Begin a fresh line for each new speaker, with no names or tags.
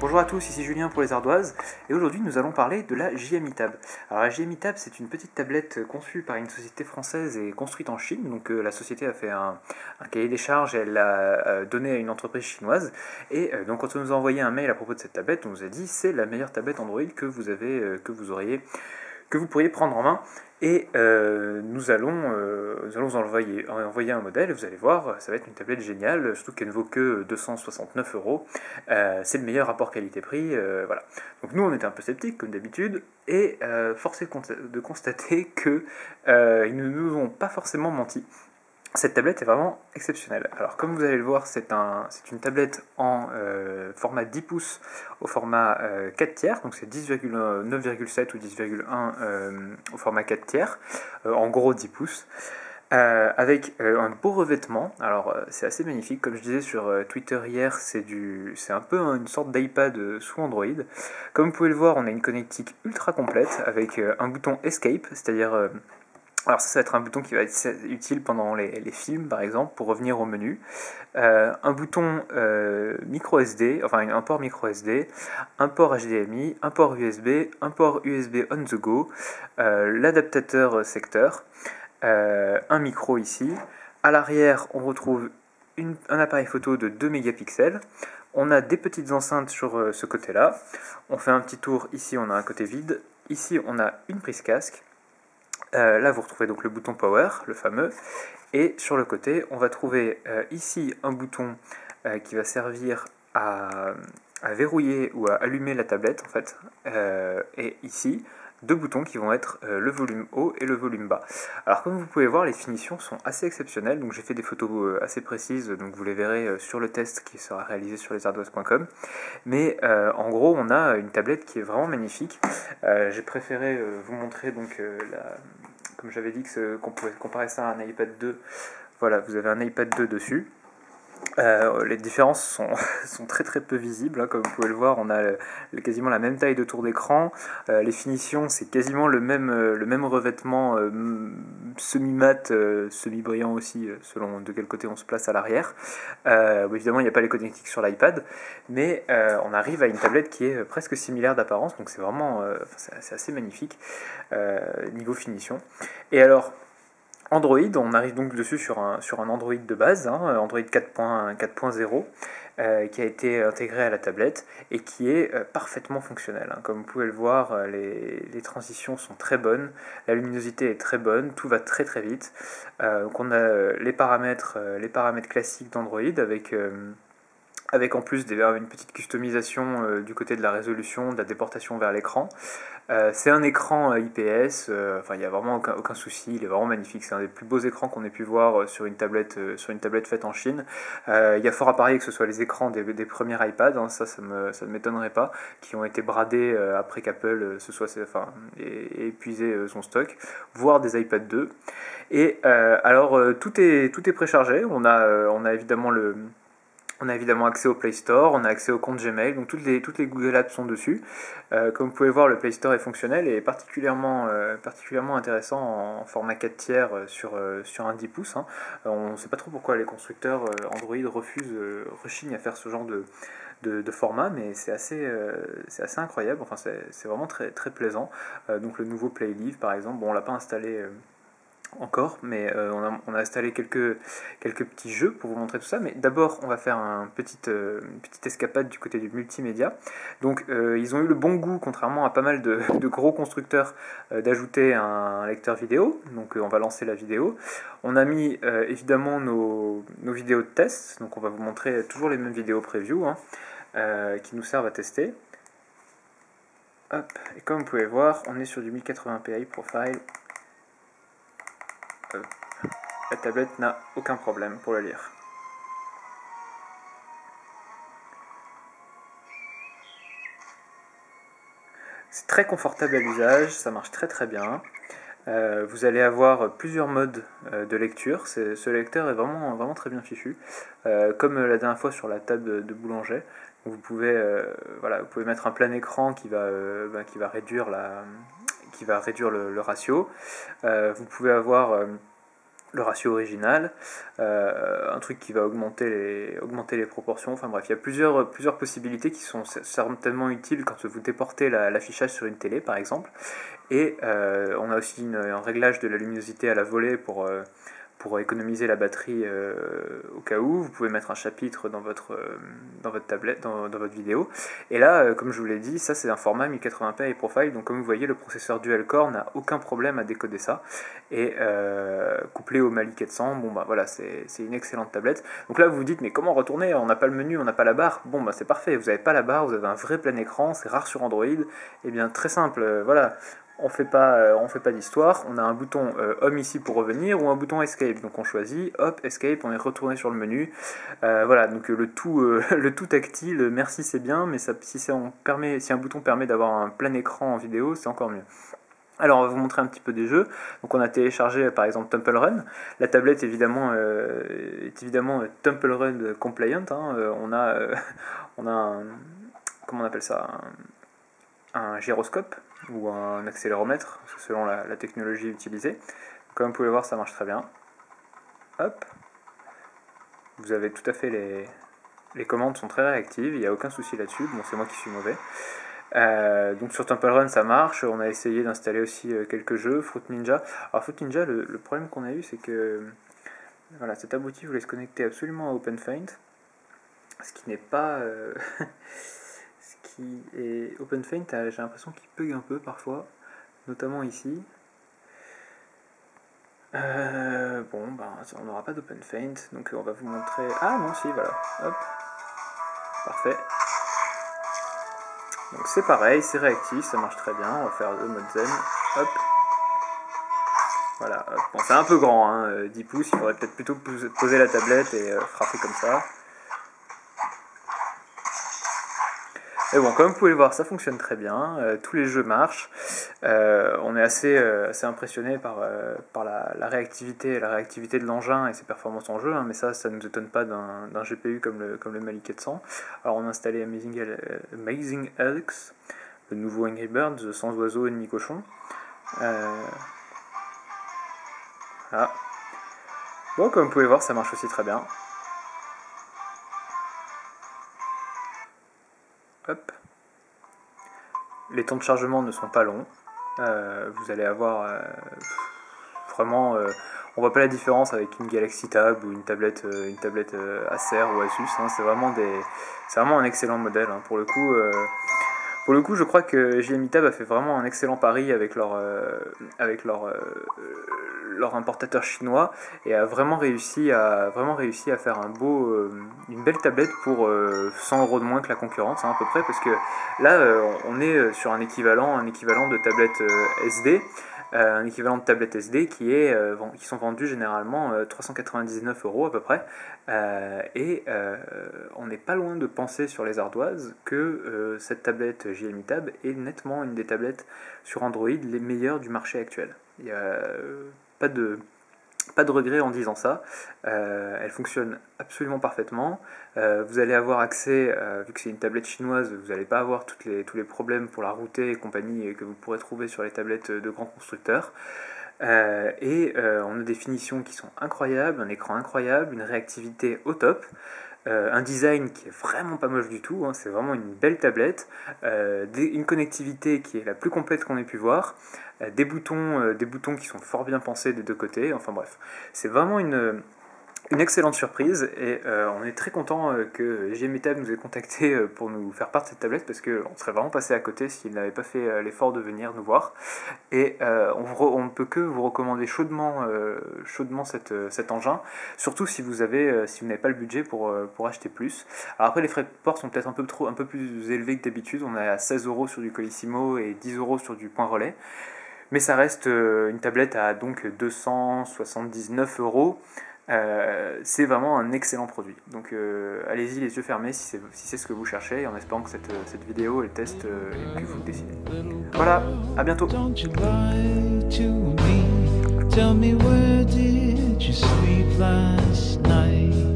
Bonjour à tous, ici Julien pour les Ardoises, et aujourd'hui nous allons parler de la JMI Tab. Alors la JMI Tab, c'est une petite tablette conçue par une société française et construite en Chine. Donc la société a fait un cahier des charges et elle l'a donné à une entreprise chinoise. Et donc quand on nous a envoyé un mail à propos de cette tablette, on nous a dit c'est la meilleure tablette Android que vous avez, que vous pourriez prendre en main. Et nous allons envoyer un modèle et vous allez voir, ça va être une tablette géniale, surtout qu'elle ne vaut que 269 euros. C'est le meilleur rapport qualité-prix. Voilà. Donc nous, on était un peu sceptiques, comme d'habitude, et force est de constater qu'ils ne nous ont pas forcément menti. Cette tablette est vraiment exceptionnelle. Alors comme vous allez le voir, c'est une tablette en format 10 pouces au format 4 tiers, donc c'est 9,7 ou 10,1 au format 4 tiers, en gros 10 pouces. Avec un beau revêtement. Alors c'est assez magnifique, comme je disais sur Twitter hier, c'est un peu une sorte d'iPad sous Android. Comme vous pouvez le voir, on a une connectique ultra complète avec un bouton Escape, c'est-à-dire alors ça va être un bouton qui va être utile pendant les films par exemple pour revenir au menu. Un bouton micro SD, enfin un port micro SD, un port HDMI, un port USB, un port USB on the go, l'adaptateur secteur, un micro ici. À l'arrière, on retrouve un appareil photo de 2 mégapixels. On a des petites enceintes sur ce côté-là. On fait un petit tour. Ici, on a un côté vide. Ici, on a une prise casque. Là, vous retrouvez donc le bouton Power, le fameux. Et sur le côté, on va trouver ici un bouton qui va servir à verrouiller ou à allumer la tablette, en fait. Et ici, deux boutons qui vont être le volume haut et le volume bas. Alors comme vous pouvez voir, les finitions sont assez exceptionnelles, donc j'ai fait des photos assez précises, donc vous les verrez sur le test qui sera réalisé sur lesardoises.com. Mais en gros, on a une tablette qui est vraiment magnifique. J'ai préféré vous montrer, donc, comme j'avais dit qu'on pouvait comparer ça à un iPad 2. Voilà, vous avez un iPad 2 dessus. Les différences sont très très peu visibles, hein, comme vous pouvez le voir. On a quasiment la même taille de tour d'écran. Les finitions, c'est quasiment le même revêtement semi-mat, semi-brillant aussi, selon de quel côté on se place à l'arrière. Évidemment, il n'y a pas les connectiques sur l'iPad, mais on arrive à une tablette qui est presque similaire d'apparence, donc c'est vraiment c'est assez magnifique niveau finition. Et alors, Android, on arrive donc dessus sur un Android de base, hein, Android 4.0, qui a été intégré à la tablette et qui est parfaitement fonctionnel, hein. Comme vous pouvez le voir, les transitions sont très bonnes, la luminosité est très bonne, tout va très très vite. Donc on a les paramètres classiques d'Android avec en plus une petite customisation du côté de la résolution, de la déportation vers l'écran. C'est un écran IPS, il n'y a vraiment aucun souci, il est vraiment magnifique. C'est un des plus beaux écrans qu'on ait pu voir sur une tablette faite en Chine. Il y a fort à parier que ce soit les écrans des premiers iPads, hein, ça ne m'étonnerait pas, qui ont été bradés après qu'Apple ait épuisé son stock, voire des iPad 2. Et tout est préchargé, on a évidemment accès au Play Store, on a accès au compte Gmail, donc toutes les Google Apps sont dessus. Comme vous pouvez le voir, le Play Store est fonctionnel et est particulièrement intéressant en format 4 tiers sur un 10 pouces. Hein. On ne sait pas trop pourquoi les constructeurs Android rechignent à faire ce genre de format, mais c'est assez incroyable, enfin, c'est vraiment très, très plaisant. Donc le nouveau Playlive par exemple, bon, on ne l'a pas installé encore, mais on a installé quelques petits jeux pour vous montrer tout ça. Mais d'abord, on va faire une petite escapade du côté du multimédia. Donc, ils ont eu le bon goût, contrairement à pas mal de gros constructeurs, d'ajouter un lecteur vidéo. Donc, on va lancer la vidéo. On a mis évidemment nos vidéos de test. Donc, on va vous montrer toujours les mêmes vidéos preview, hein, qui nous servent à tester. Hop. Et comme vous pouvez voir, on est sur du 1080p profile. La tablette n'a aucun problème pour le lire. C'est très confortable à l'usage, ça marche très très bien. Vous allez avoir plusieurs modes de lecture. Ce lecteur est vraiment, vraiment très bien fichu. Comme la dernière fois sur la table de boulanger, vous pouvez mettre un plein écran qui va réduire le ratio. Vous pouvez avoir le ratio original, un truc qui va augmenter les proportions, enfin bref, il y a plusieurs possibilités qui sont certainement utiles quand vous déportez l'affichage sur une télé par exemple, et on a aussi un réglage de la luminosité à la volée pour économiser la batterie au cas où. Vous pouvez mettre un chapitre dans votre tablette, dans votre vidéo. Et là, comme je vous l'ai dit, ça c'est un format 1080p high profile, donc comme vous voyez, le processeur dual-core n'a aucun problème à décoder ça. Et couplé au Mali 400, bon bah voilà, c'est une excellente tablette. Donc là vous vous dites, mais comment retourner? On n'a pas le menu, on n'a pas la barre. Bon bah c'est parfait, vous n'avez pas la barre, vous avez un vrai plein écran, c'est rare sur Android. Et bien très simple, voilà. On fait pas d'histoire, on a un bouton Home ici pour revenir ou un bouton Escape, donc on choisit, hop, Escape, on est retourné sur le menu, voilà, donc le tout tactile, merci c'est bien, mais ça, si un bouton permet d'avoir un plein écran en vidéo, c'est encore mieux. Alors on va vous montrer un petit peu des jeux. Donc on a téléchargé par exemple Temple Run. La tablette évidemment est évidemment Temple Run compliant, hein. On a un, comment on appelle ça, un gyroscope ou un accéléromètre, selon la technologie utilisée. Comme vous pouvez voir, ça marche très bien. Hop. Vous avez tout à fait les commandes sont très réactives, il n'y a aucun souci là-dessus. Bon, c'est moi qui suis mauvais. Donc sur Temple Run, ça marche. On a essayé d'installer aussi quelques jeux. Fruit Ninja. Alors Fruit Ninja, le problème qu'on a eu, c'est que voilà, cet abruti voulait se connecter absolument à OpenFaint, ce qui n'est pas... Et OpenFaint, j'ai l'impression qu'il bug un peu parfois, notamment ici. Bon, ben, on n'aura pas d'OpenFaint, donc on va vous montrer... Ah non, si, voilà, hop, parfait. Donc c'est pareil, c'est réactif, ça marche très bien, on va faire le mode zen, hop. Voilà, hop. Bon, c'est un peu grand, hein, 10 pouces, il faudrait peut-être plutôt poser la tablette et frapper comme ça. Et bon, comme vous pouvez le voir, ça fonctionne très bien, tous les jeux marchent. On est assez impressionné par la réactivité de l'engin et ses performances en jeu, hein, mais ça ne nous étonne pas d'un GPU comme le Mali 400. Alors on a installé Amazing Alex, le nouveau Angry Birds, sans oiseaux et demi-cochons. Voilà. Bon, comme vous pouvez voir, ça marche aussi très bien. Hop. Les temps de chargement ne sont pas longs. Vous allez avoir vraiment... on voit pas la différence avec une Galaxy Tab ou une tablette Acer ou Asus. Hein, c'est vraiment un excellent modèle. Hein. Pour le coup, je crois que JMI Tab a fait vraiment un excellent pari avec leur importateur chinois et a vraiment réussi à faire une belle tablette pour 100 € de moins que la concurrence, hein, à peu près, parce que là on est sur un équivalent de tablette SD. Un équivalent de tablette SD qui sont vendus généralement 399 € à peu près, et on n'est pas loin de penser sur les ardoises que cette tablette JMI Tab est nettement une des tablettes sur Android les meilleures du marché actuel. Il n'y a pas de regret en disant ça. Elle fonctionne absolument parfaitement. Vous allez avoir accès, vu que c'est une tablette chinoise, vous n'allez pas avoir tous les problèmes pour la router et compagnie que vous pourrez trouver sur les tablettes de grands constructeurs. On a des finitions qui sont incroyables, un écran incroyable, une réactivité au top. Un design qui est vraiment pas moche du tout, hein, c'est vraiment une belle tablette, une connectivité qui est la plus complète qu'on ait pu voir, des boutons qui sont fort bien pensés des deux côtés, enfin bref, c'est vraiment une excellente surprise et on est très content que JMI Tab nous ait contacté pour nous faire part de cette tablette parce qu'on serait vraiment passé à côté s'il n'avait pas fait l'effort de venir nous voir, et on ne peut que vous recommander chaudement cet engin, surtout si vous n'avez pas le budget pour acheter plus. Alors après, les frais de port sont peut-être un peu plus élevés que d'habitude, on est à 16 € sur du Colissimo et 10 € sur du Point Relais, mais ça reste une tablette à donc 279 €. C'est vraiment un excellent produit, donc allez-y les yeux fermés si c'est ce que vous chercez, en espérant que cette vidéo et le test ait pu vous décider. Voilà, à bientôt. Tell me where did you sleep last night?